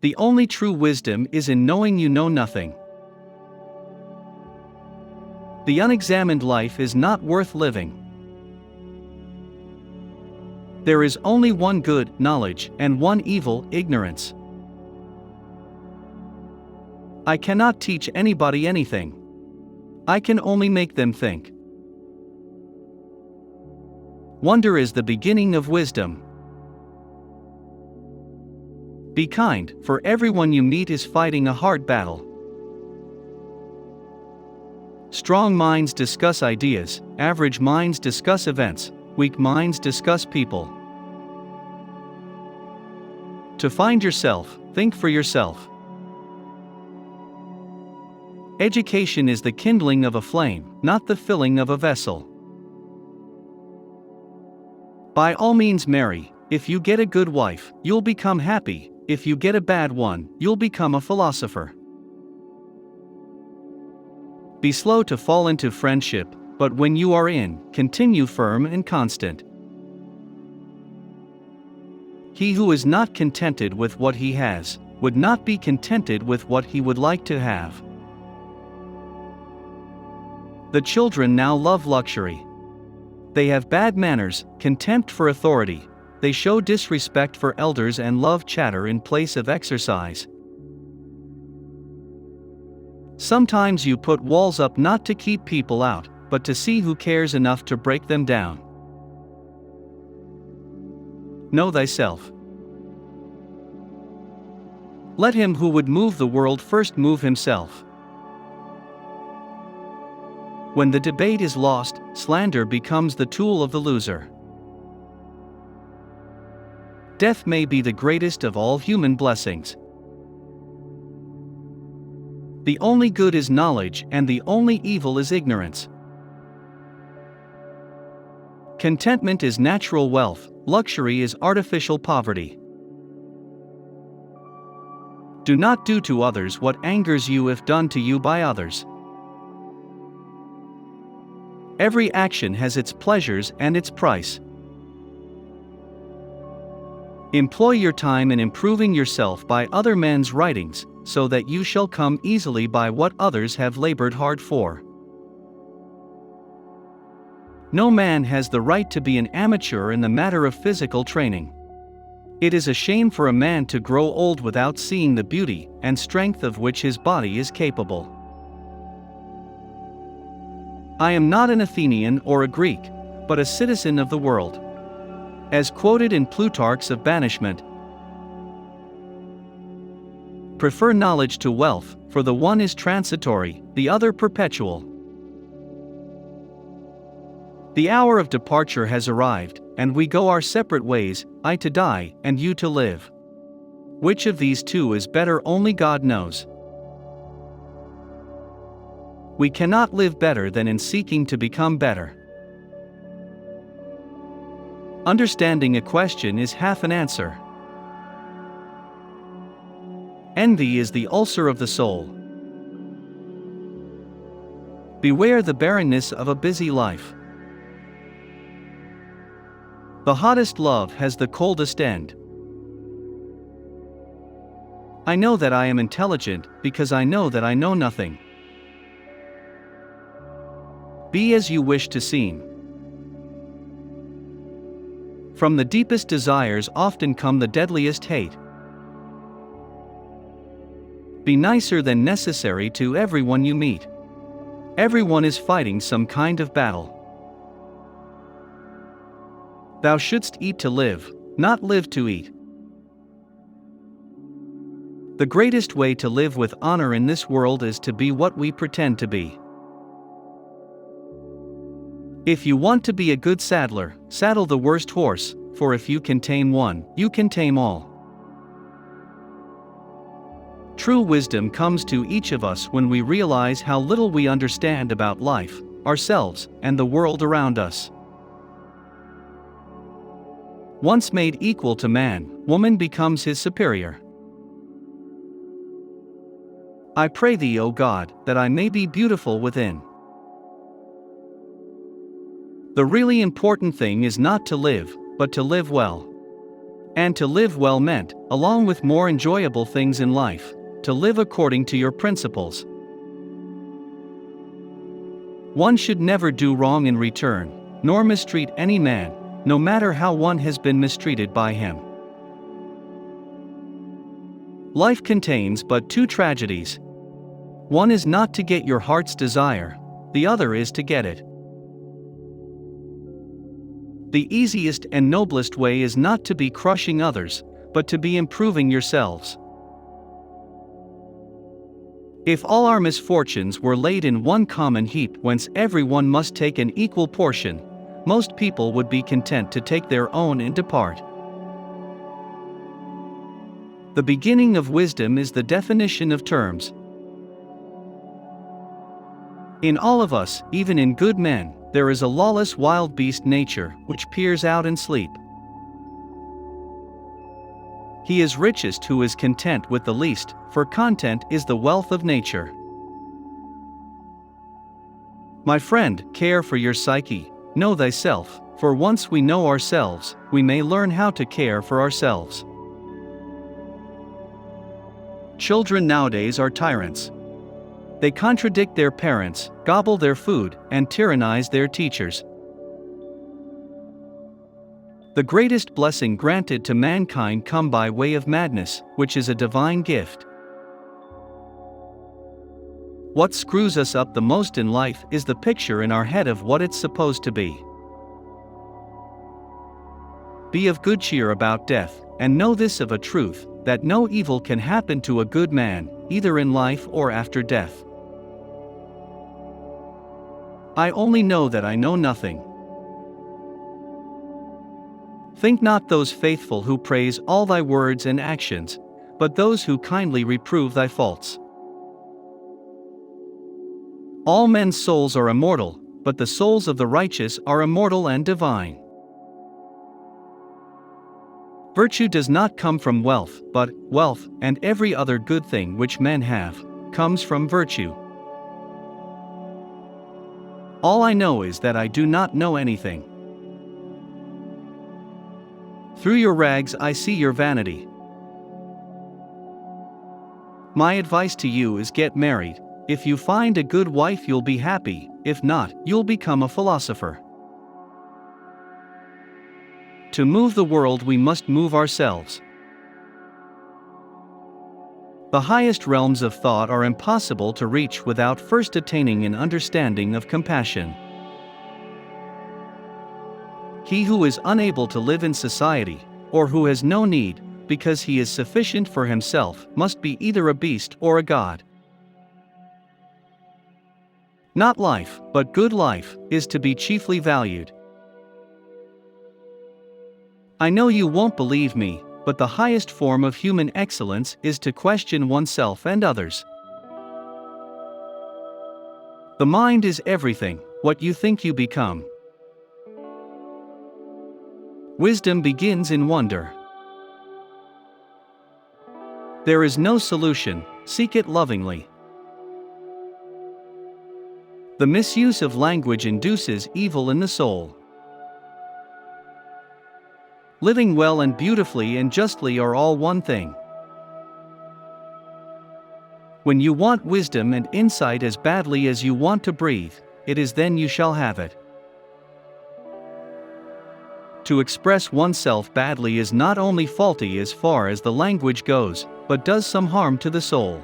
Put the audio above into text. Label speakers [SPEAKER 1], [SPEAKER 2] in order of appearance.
[SPEAKER 1] The only true wisdom is in knowing you know nothing. The unexamined life is not worth living. There is only one good, knowledge, and one evil, ignorance. I cannot teach anybody anything. I can only make them think. Wonder is the beginning of wisdom. Be kind, for everyone you meet is fighting a hard battle. Strong minds discuss ideas, average minds discuss events, weak minds discuss people. To find yourself, think for yourself. Education is the kindling of a flame, not the filling of a vessel. By all means marry. If you get a good wife, you'll become happy. If you get a bad one, you'll become a philosopher. Be slow to fall into friendship, but when you are in, continue firm and constant. He who is not contented with what he has, would not be contented with what he would like to have. The children now love luxury. They have bad manners, contempt for authority. They show disrespect for elders and love chatter in place of exercise. Sometimes you put walls up not to keep people out, but to see who cares enough to break them down. Know thyself. Let him who would move the world first move himself. When the debate is lost, slander becomes the tool of the loser. Death may be the greatest of all human blessings. The only good is knowledge, and the only evil is ignorance. Contentment is natural wealth, luxury is artificial poverty. Do not do to others what angers you if done to you by others. Every action has its pleasures and its price. Employ your time in improving yourself by other men's writings, so that you shall come easily by what others have labored hard for. No man has the right to be an amateur in the matter of physical training. It is a shame for a man to grow old without seeing the beauty and strength of which his body is capable. I am not an Athenian or a Greek, but a citizen of the world. As quoted in Plutarch's Of Banishment, prefer knowledge to wealth, for the one is transitory, the other perpetual. The hour of departure has arrived, and we go our separate ways, I to die, and you to live. Which of these two is better only God knows. We cannot live better than in seeking to become better. Understanding a question is half an answer. Envy is the ulcer of the soul. Beware the barrenness of a busy life. The hottest love has the coldest end. I know that I am intelligent, because I know that I know nothing. Be as you wish to seem. From the deepest desires often come the deadliest hate. Be nicer than necessary to everyone you meet. Everyone is fighting some kind of battle. Thou shouldst eat to live, not live to eat. The greatest way to live with honor in this world is to be what we pretend to be. If you want to be a good saddler, saddle the worst horse, for if you can tame one, you can tame all. True wisdom comes to each of us when we realize how little we understand about life, ourselves, and the world around us. Once made equal to man, woman becomes his superior. I pray thee, O God, that I may be beautiful within. The really important thing is not to live, but to live well. And to live well meant, along with more enjoyable things in life, to live according to your principles. One should never do wrong in return, nor mistreat any man, no matter how one has been mistreated by him. Life contains but two tragedies. One is not to get your heart's desire, the other is to get it. The easiest and noblest way is not to be crushing others, but to be improving yourselves. If all our misfortunes were laid in one common heap whence everyone must take an equal portion, most people would be content to take their own and depart. The beginning of wisdom is the definition of terms. In all of us, even in good men, there is a lawless wild beast nature which peers out in sleep. He is richest who is content with the least, for content is the wealth of nature. My friend, care for your psyche, know thyself, for once we know ourselves, we may learn how to care for ourselves. Children nowadays are tyrants. They contradict their parents, gobble their food, and tyrannize their teachers. The greatest blessing granted to mankind come by way of madness, which is a divine gift. What screws us up the most in life is the picture in our head of what it's supposed to be. Be of good cheer about death, and know this of a truth, that no evil can happen to a good man, either in life or after death. I only know that I know nothing. Think not those faithful who praise all thy words and actions, but those who kindly reprove thy faults. All men's souls are immortal, but the souls of the righteous are immortal and divine. Virtue does not come from wealth, but wealth, and every other good thing which men have, comes from virtue. All I know is that I do not know anything. Through your rags I see your vanity. My advice to you is get married. If you find a good wife you'll be happy, if not, you'll become a philosopher. To move the world we must move ourselves. The highest realms of thought are impossible to reach without first attaining an understanding of compassion. He who is unable to live in society, or who has no need, because he is sufficient for himself, must be either a beast or a god. Not life, but good life, is to be chiefly valued. I know you won't believe me, but the highest form of human excellence is to question oneself and others. The mind is everything, what you think you become. Wisdom begins in wonder. There is no solution, seek it lovingly. The misuse of language induces evil in the soul. Living well and beautifully and justly are all one thing. When you want wisdom and insight as badly as you want to breathe, it is then you shall have it. To express oneself badly is not only faulty as far as the language goes, but does some harm to the soul.